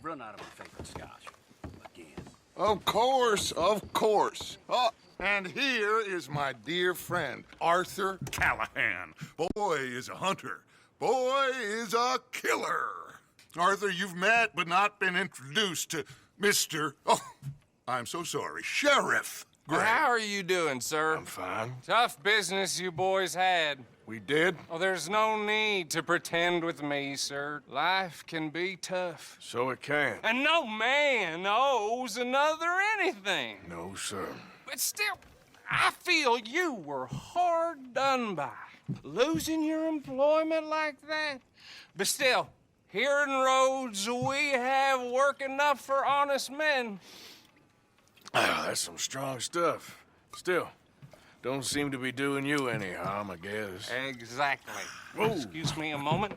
run out of my favorite scotch. Again. Of course, of course. Oh, and here is my dear friend, Arthur Callahan. Boy is a hunter. Boy is a killer. Arthur, you've met but not been introduced to Mr. Oh, I'm so sorry, Sheriff Gray. How are you doing, sir? I'm fine. Tough business you boys had. We did? Oh, there's no need to pretend with me, sir. Life can be tough. So it can. And no man owes another anything. No, sir. But still, I feel you were hard done by. Losing your employment like that. But still, here in Rhodes, we have work enough for honest men. Oh, that's some strong stuff. Still, don't seem to be doing you any harm, I guess. Exactly. Whoa. Excuse me a moment.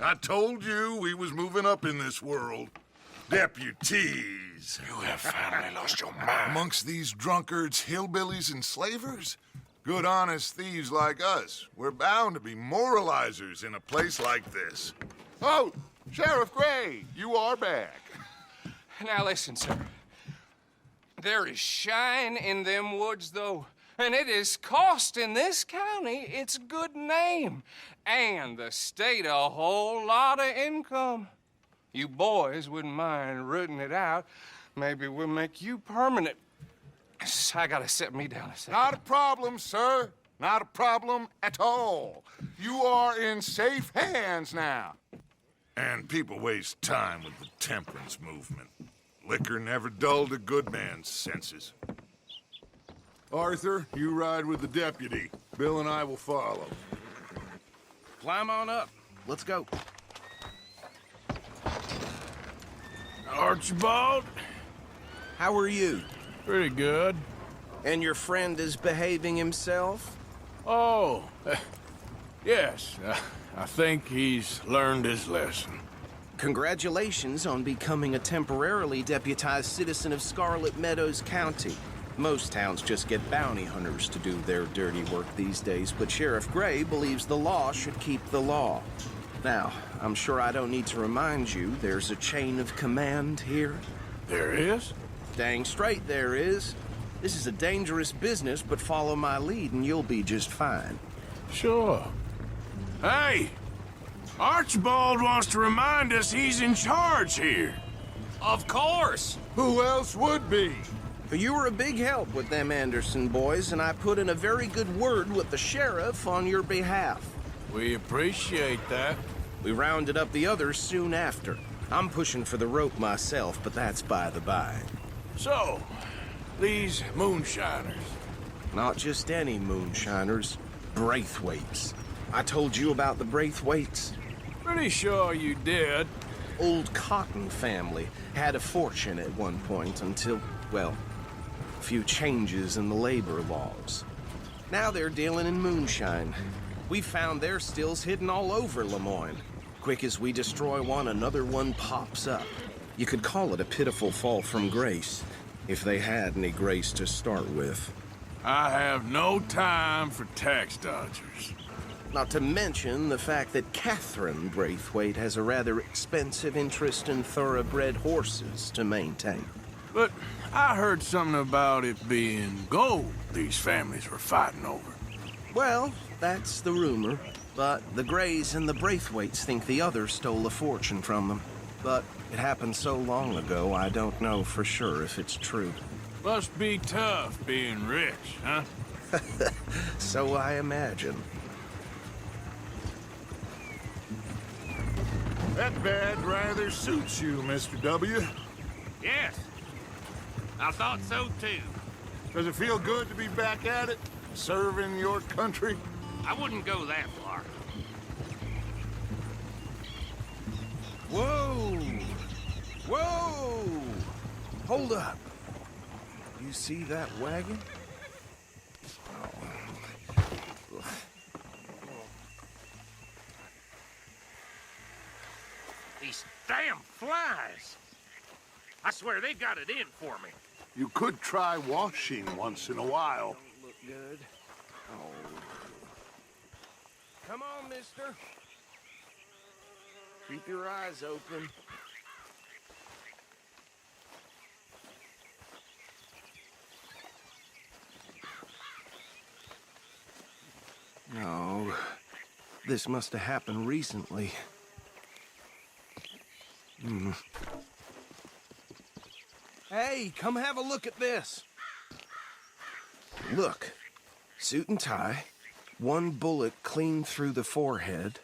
I told you we was moving up in this world. Deputies. You have finally lost your mind. Amongst these drunkards, hillbillies, and slavers? Good, honest thieves like us. We're bound to be moralizers in a place like this. Oh, Sheriff Gray, you are back. Now listen, sir. There is shine in them woods, though, and it is costing this county its good name and the state a whole lot of income. You boys wouldn't mind rooting it out. Maybe we'll make you permanent. I gotta set me down a second. Not a problem, sir. Not a problem at all. You are in safe hands now. And people waste time with the temperance movement. Liquor never dulled a good man's senses. Arthur, you ride with the deputy. Bill and I will follow. Climb on up. Let's go. Archibald? How are you? Pretty good. And your friend is behaving himself? Oh, yes. I think he's learned his lesson. Congratulations on becoming a temporarily deputized citizen of Scarlet Meadows County. Most towns just get bounty hunters to do their dirty work these days, but Sheriff Gray believes the law should keep the law. Now, I'm sure I don't need to remind you there's a chain of command here. There is? Dang straight there is. This is a dangerous business, but follow my lead and you'll be just fine. Sure. Hey! Archibald wants to remind us he's in charge here. Of course! Who else would be? You were a big help with them Anderson boys, and I put in a very good word with the sheriff on your behalf. We appreciate that. We rounded up the others soon after. I'm pushing for the rope myself, but that's by the by. So, these moonshiners. Not just any moonshiners, Braithwaites. I told you about the Braithwaites? Pretty sure you did. Old Cotton family had a fortune at one point until, well, a few changes in the labor laws. Now they're dealing in moonshine. We found their stills hidden all over Lemoyne. Quick as we destroy one, another one pops up. You could call it a pitiful fall from grace, if they had any grace to start with. I have no time for tax dodgers. Not to mention the fact that Catherine Braithwaite has a rather expensive interest in thoroughbred horses to maintain. But I heard something about it being gold these families were fighting over. Well, that's the rumor. But the Grays and the Braithwaites think the others stole a fortune from them. But it happened so long ago, I don't know for sure if it's true. Must be tough being rich, huh? So I imagine. That badge rather suits you, Mr. W. Yes, I thought so too. Does it feel good to be back at it? Serving your country? I wouldn't go that far. Whoa! Whoa! Hold up. You see that wagon? These damn flies. I swear they got it in for me. You could try washing once in a while. Look good. Oh. Come Come on, mister. Keep your eyes open. No, this must have happened recently. Hey, come have a look at this. Look, suit and tie, one bullet clean through the forehead.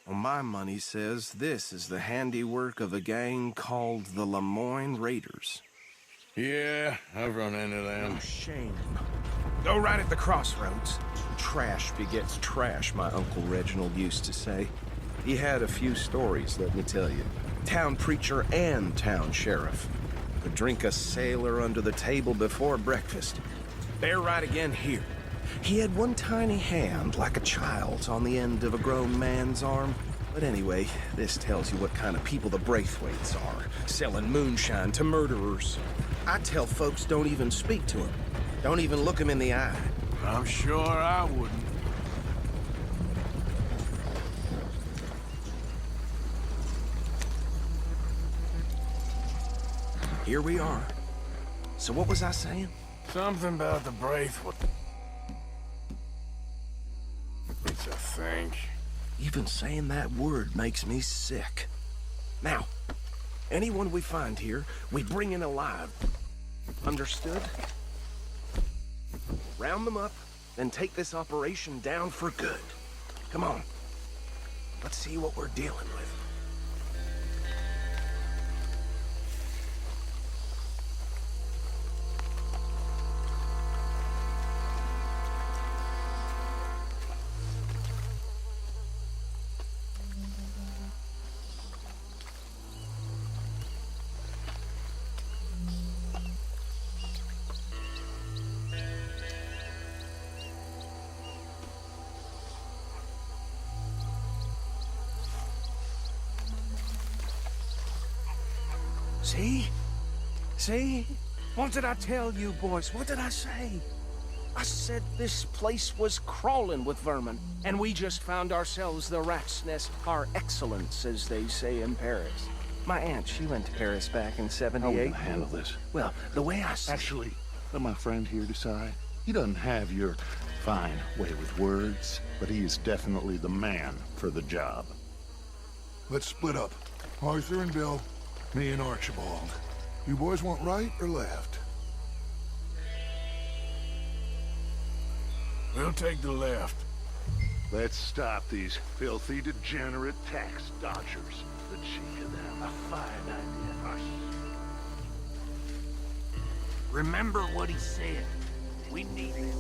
Well, my money says this is the handiwork of a gang called the Lemoyne Raiders. Yeah, I've run into them. Shame. Go right at the crossroads. Trash begets trash, my Uncle Reginald used to say. He had a few stories, let me tell you. Town preacher and town sheriff. Could drink a sailor under the table before breakfast. Bear right again here. He had one tiny hand, like a child's, on the end of a grown man's arm. But anyway, this tells you what kind of people the Braithwaites are, selling moonshine to murderers. I tell folks don't even speak to him. Don't even look him in the eye. I'm sure I wouldn't. Here we are. So what was I saying? Something about the Braithwaite. It's a think. Even saying that word makes me sick. Now, anyone we find here, we bring in alive. Understood? Round them up, then take this operation down for good. Come on. Let's see what we're dealing with. See? See? What did I tell you, boys? What did I say? I said this place was crawling with vermin, and we just found ourselves the rat's nest par excellence, as they say in Paris. My aunt, she went to Paris back in How are we '78. gonna handle this? Well, the way I see Actually, let my friend here decide. He doesn't have your fine way with words, but he is definitely the man for the job. Let's split up. Arthur and Bill, me and Archibald. You boys want right or left? We'll take the left. Let's stop these filthy, degenerate tax dodgers. The cheek of them. A fine idea. Remember what he said. We need it.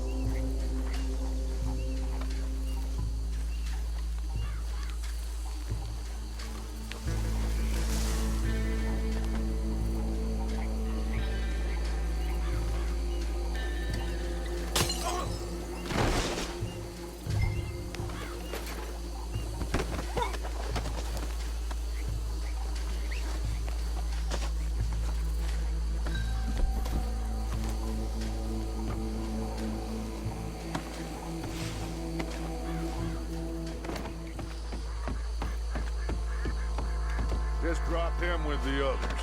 Just drop him with the others.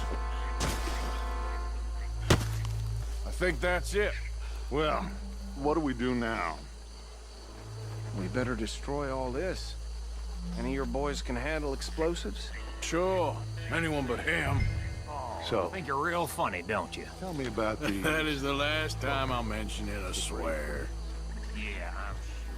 I think that's it. Well, what do we do now? we better destroy all this. Any of your boys can handle explosives? Sure. Anyone but him. So, Think you're real funny, don't you? tell me about the... That is the last time I'll mention it, I swear. Yeah, I'm sure.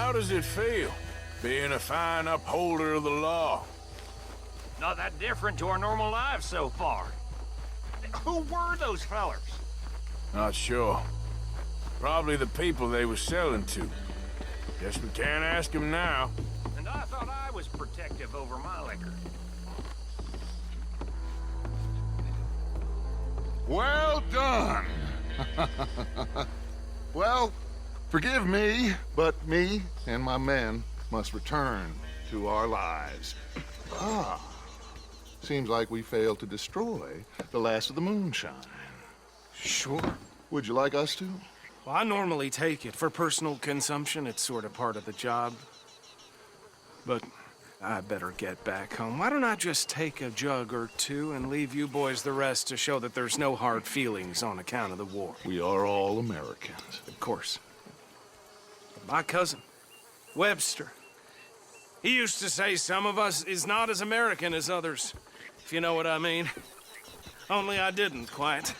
How does it feel, being a fine upholder of the law? Not that different to our normal lives so far. Who were those fellers? Not sure. Probably the people they were selling to. Guess we can't ask them now. And I thought I was protective over my liquor. Well done. Well, forgive me, but me and my men must return to our lives. Ah, seems like we failed to destroy the last of the moonshine. Sure. Would you like us to? Well, I normally take it. For personal consumption, it's sort of part of the job. But I better get back home. Why don't I just take a jug or two and leave you boys the rest to show that there's no hard feelings on account of the war? We are all Americans. Of course. My cousin, Webster, he used to say some of us is not as American as others, if you know what I mean. Only I didn't quite.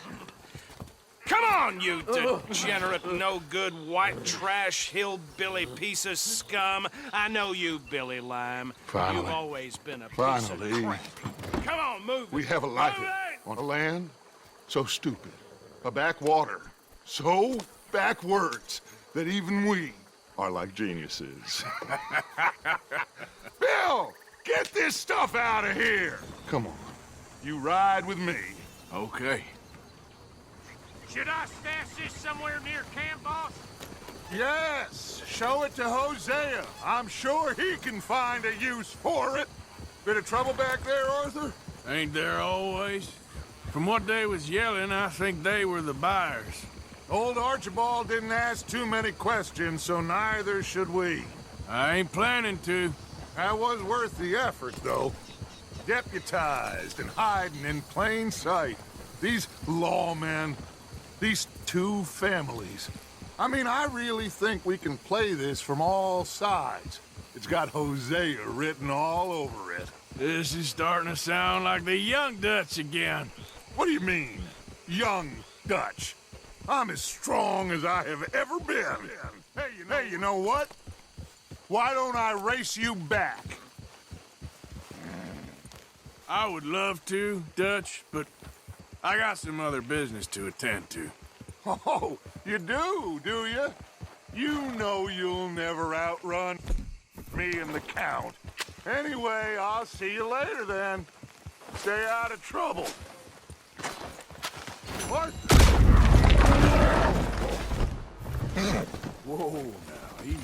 Come on, you degenerate, no-good, white trash, hillbilly piece of scum. I know you, Billy Lime. Finally. You've always been a piece Finally. of crap. Come on, move it. We have a life Move it! on a land so stupid, a backwater so backwards that even we are like geniuses. Bill, get this stuff out of here. Come on, you ride with me. Okay. Should I stash this somewhere near camp, boss? Yes, show it to Hosea. I'm sure he can find a use for it. Bit of trouble back there, Arthur? Ain't there always? From what they was yelling, I think they were the buyers. Old Archibald didn't ask too many questions, so neither should we. I ain't planning to. That was worth the effort, though. Deputized and hiding in plain sight. These lawmen, these two families. I mean, I really think we can play this from all sides. It's got Hosea written all over it. This is starting to sound like the Young Dutch again. What do you mean, young Dutch? I'm as strong as I have ever been. Hey, you know what? Why don't I race you back? I would love to, Dutch, but I got some other business to attend to. Oh, you do you? You know you'll never outrun me and the Count. Anyway, I'll see you later then. Stay out of trouble. What? Whoa, now, easy.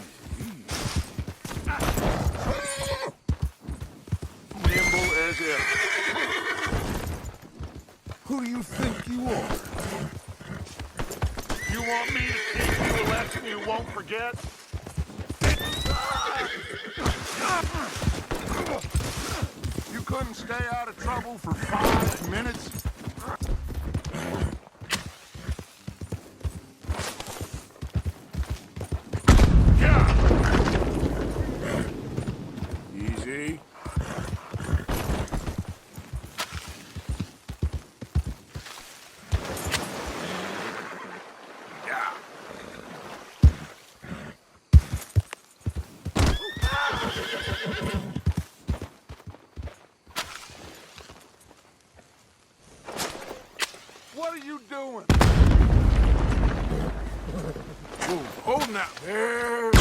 Nimble as ever. Who do you think you are? You want me to teach you a lesson you won't forget? You couldn't stay out of trouble for 5 minutes? Easy. What are you doing? Whoa, hold now. There.